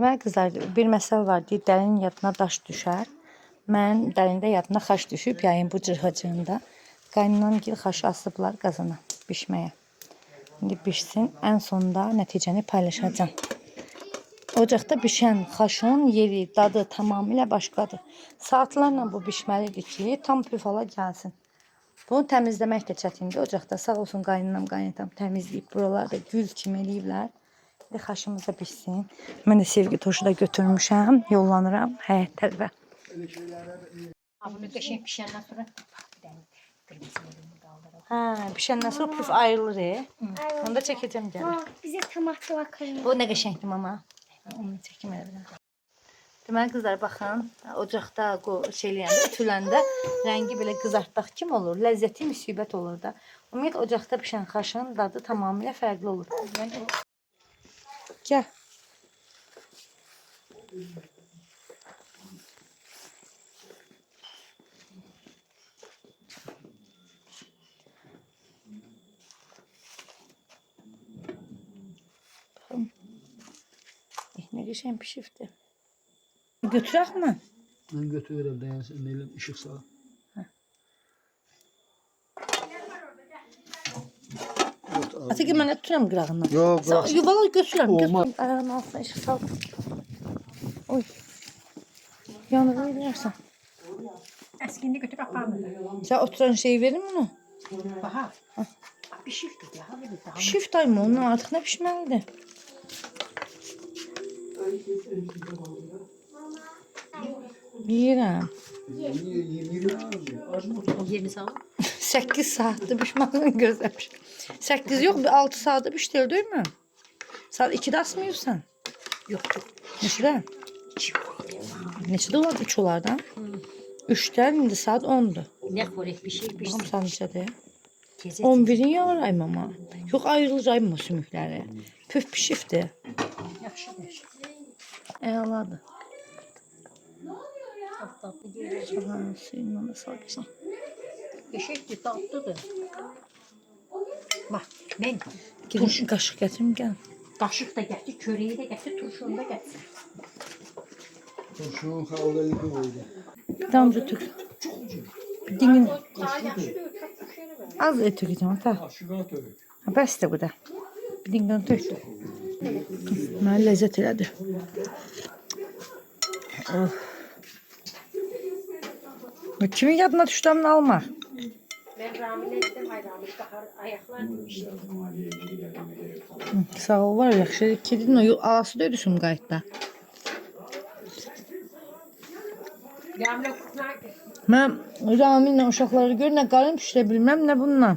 Deməli qızlar, bir məsəl var, deyir, dəlinin yadına daş düşər. Mən dəlində yadına xaş düşüb yayın bu cırhacığında. Qaynanam gil xaşı asıblar qazana bişməyə. İndi bişsin, ən sonunda nəticəni paylaşacağım. Ocaqda bişən xaşın yeri, dadı tamamilə başqadır. Saatlarla bu bişməlidir ki, tam püfala gəlsin. Bunu təmizləmək də çətindir ocaqda. Sağ olsun qaynanam, qaynatam təmizləyib. Buralarda gül kimi eləyiblər. İndi xaşımız da bişsin. Mən də sevgi toşu da götürmüşəm. Yollanıram həyət tərəfə. Bunu qəşəng pişəndən sonra Hə, pişəndən sonra püf ayrılır. Onu da çəkəcəm gəlir. Bizə tomatlı vakarım. Bu nə qəşəngdir mama. Onu çəkim elə. Deməli qızlar baxın, ocaqda şeyləyəndə, ütüləndə rəngi belə qızartdaq kim olur? Ləzzəti müsibət olur da. Ümumiyyətlə ocaqda pişən xaşın dadı tamamilə fərqli olur. Gəl. Baxın. Nə qəşəng pişibdi. Götürək mi? Mən götürürəm, dayansın, eləm, işıq sağ. Atı ki, mənə tuturam qırağından. Yox, qıraq. Yuvala götürürəm. Olmaz. Ayağının altına işıq sal. Oy. Yanığı eləyərsən. Əskində götürüb aparmır. Sən oturan şeyi verim onu. Baha. Pişirdi ya. Pişif dayımı, ondan artıq nə pişməlidir? Yiyirəm. Yerini sağ ol. 8 saatdir pişmanlığını gözləmişim. 8 yox, 6 saatdir pişdir, değil mi? Saat 2'də asmıyorsan. Yox, yox. Neçədə? Neçədə olar 3 olardan? 3'dən indi saat 10'dur. Nə xörək pişir, Baxım saat neçədir? Tezə. 11'in yarayım mama. Yox, ayrılacağım o sümükləri. Püf pişifdir. Yaxşıdır. Əladır. Tatlı deyil. Allah'ın suyundan da sal geçin. Qəşəngdir, tatlıdır. Bax, mən Gidin qaşıq gətirim, gəl. qaşıq da gətir, köreyi də gətir, turşunu da gətir. Turşunun xalda yıkı oldu. Tamam götür. Dingin. Az et tökeceğim ata. Aşığa tövük. Bəs də bu da. Bir dingin töktü. Mənə ləzzət elədi. Oh. Kimin yadına düşdüğümünü alma. Mən Ramil'e dedim, ay Ramil, baxar, ayaqlar demişdim. Sağ ol, var yaxşı. Kedinin o ağası da ödüsün qayıtda. Ramil'e kutlar. Mən Ramil'lə uşaqları gör, nə qarın pişirə bilməm, nə bununla.